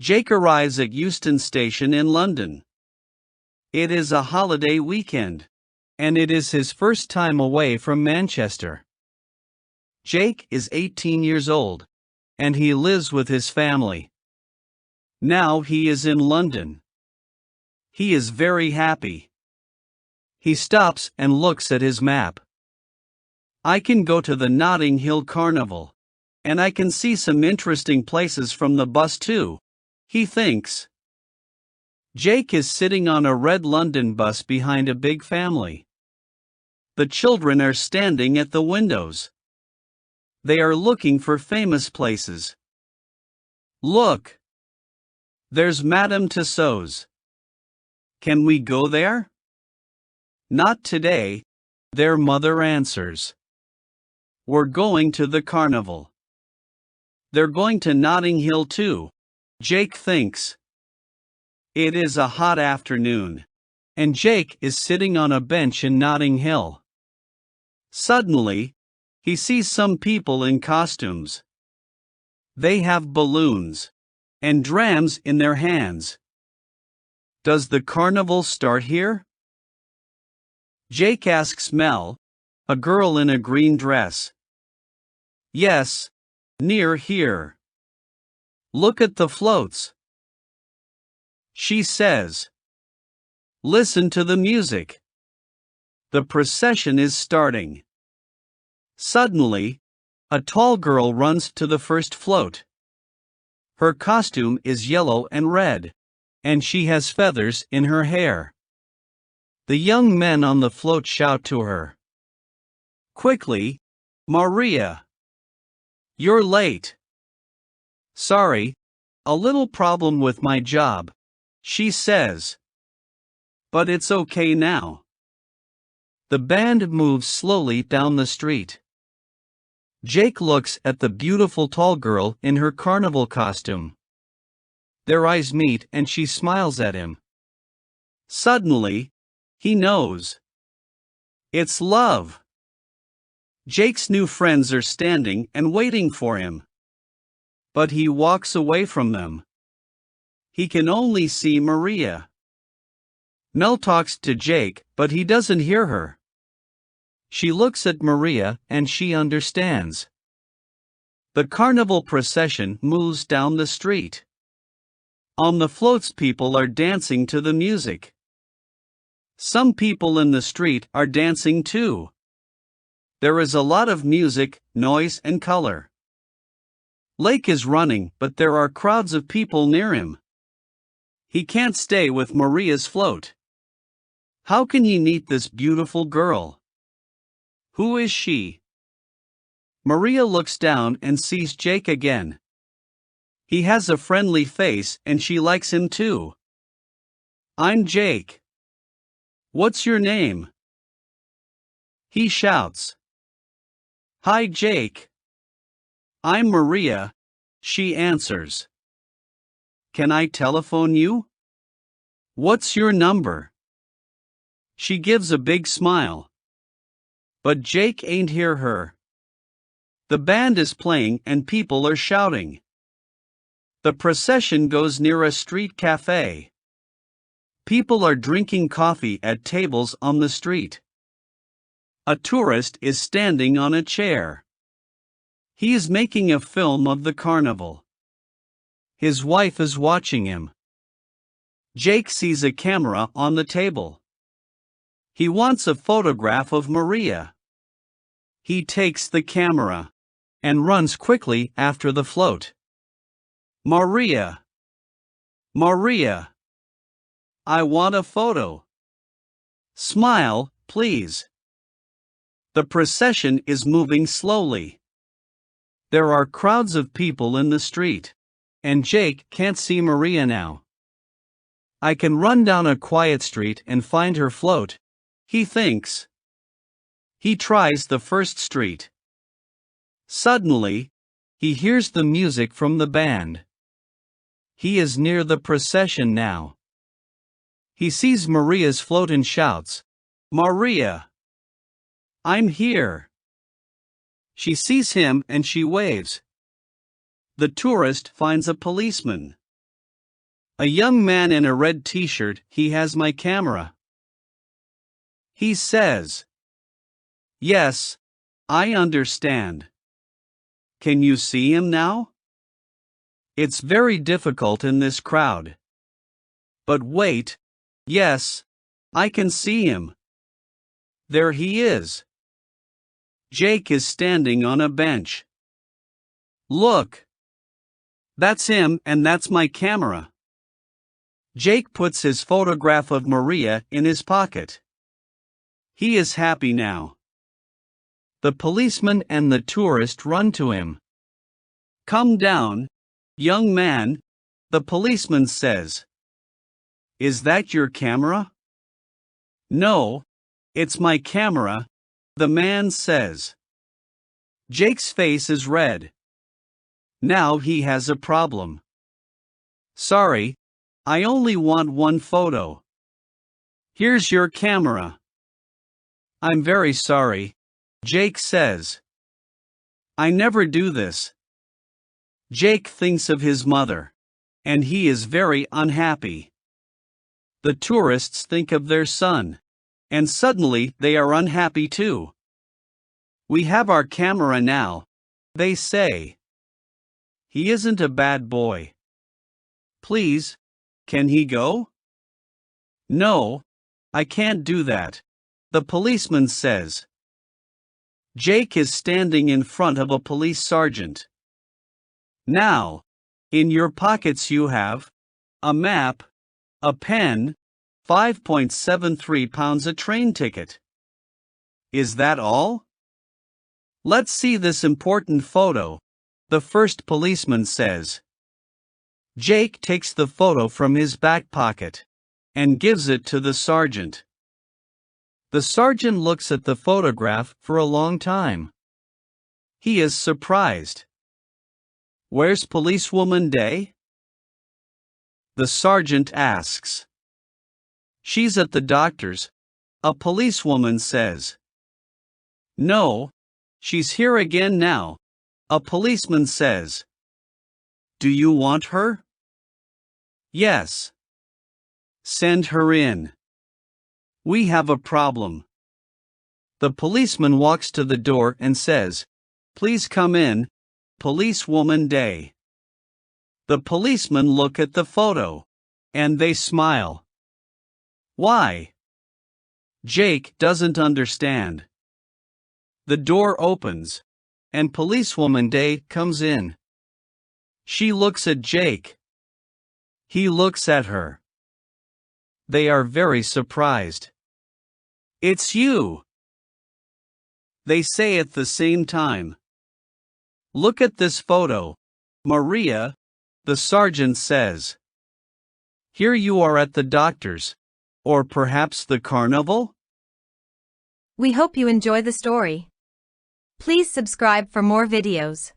Jake arrives at Euston Station in London. It is a holiday weekend, and it is his first time away from Manchester. Jake is 18 years old, and he lives with his family. Now he is in London. He is very happy. He stops and looks at his map. I can go to the Notting Hill Carnival, and I can see some interesting places from the bus too, he thinks. Jake is sitting on a red London bus behind a big family. The children are standing at the windows. They are looking for famous places. Look! There's Madame Tussauds. Can we go there? Not today, their mother answers. We're going to the carnival. They're going to Notting Hill too, Jake thinks. It is a hot afternoon, and Jake is sitting on a bench in Notting Hill. Suddenly, he sees some people in costumes. They have balloons and drams in their hands. Does the carnival start here? Jake asks Mel, a girl in a green dress. Yes, near here. Look at the floats. She says. Listen to the music. The procession is starting. Suddenly, a tall girl runs to the first float. Her costume is yellow and red, and she has feathers in her hair. The young men on the float shout to her. Quickly, Maria! You're late. Sorry, a little problem with my job, she says. But it's okay now. The band moves slowly down the street. Jake looks at the beautiful tall girl in her carnival costume. Their eyes meet and she smiles at him. Suddenly, he knows. It's love. Jake's new friends are standing and waiting for him. But he walks away from them. He can only see Maria. Mel talks to Jake, but he doesn't hear her. She looks at Maria and she understands. The carnival procession moves down the street. On the floats, people are dancing to the music. Some people in the street are dancing too. There is a lot of music, noise, and color. Lake is running, but there are crowds of people near him. He can't stay with Maria's float. How can he meet this beautiful girl? Who is she? Maria looks down and sees Jake again. He has a friendly face and she likes him too. I'm Jake. What's your name? He shouts. Hi, Jake. I'm Maria, she answers. Can I telephone you? What's your number? She gives a big smile. But Jake ain't hear her. The band is playing and people are shouting. The procession goes near a street cafe. People are drinking coffee at tables on the street. A tourist is standing on a chair. He is making a film of the carnival. His wife is watching him. Jake sees a camera on the table. He wants a photograph of Maria. He takes the camera and runs quickly after the float. Maria! Maria! I want a photo. Smile, please. The procession is moving slowly. There are crowds of people in the street, and Jake can't see Maria now. I can run down a quiet street and find her float, he thinks. He tries the first street. Suddenly, he hears the music from the band. He is near the procession now. He sees Maria's float and shouts, Maria! I'm here. She sees him and she waves. The tourist finds a policeman. A young man in a red t-shirt, he has my camera. He says, yes, I understand. Can you see him now? It's very difficult in this crowd. But wait, yes, I can see him. There he is. Jake is standing on a bench. Look. That's him and that's my camera. Jake puts his photograph of Maria in his pocket. He is happy now. The policeman and the tourist run to him. Come down, young man, the policeman says. Is that your camera? No, it's my camera, the man says. Jake's face is red. Now he has a problem. Sorry, I only want one photo. Here's your camera. I'm very sorry, Jake says. I never do this. Jake thinks of his mother, and he is very unhappy. The tourists think of their son, and suddenly they are unhappy too. We have our camera now, they say. He isn't a bad boy. Please, can he go? No, I can't do that, the policeman says. Jake is standing in front of a police sergeant. Now, in your pockets you have a map, a pen, 5.73 pounds a train ticket. Is that all? Let's see this important photo, the first policeman says. Jake takes the photo from his back pocket and gives it to the sergeant. The sergeant looks at the photograph for a long time. He is surprised. Where's Policewoman Day? The sergeant asks. She's at the doctor's, a policewoman says. No, she's here again now, a policeman says. Do you want her? Yes. Send her in. We have a problem. The policeman walks to the door and says, Please come in, Policewoman Day. The policemen look at the photo, and they smile. Why? Jake doesn't understand. The door opens, and Policewoman Day comes in. She looks at Jake. He looks at her. They are very surprised. It's you! They say at the same time. Look at this photo, Maria, the sergeant says. Here you are at the doctor's, or perhaps the carnival? We hope you enjoy the story. Please subscribe for more videos.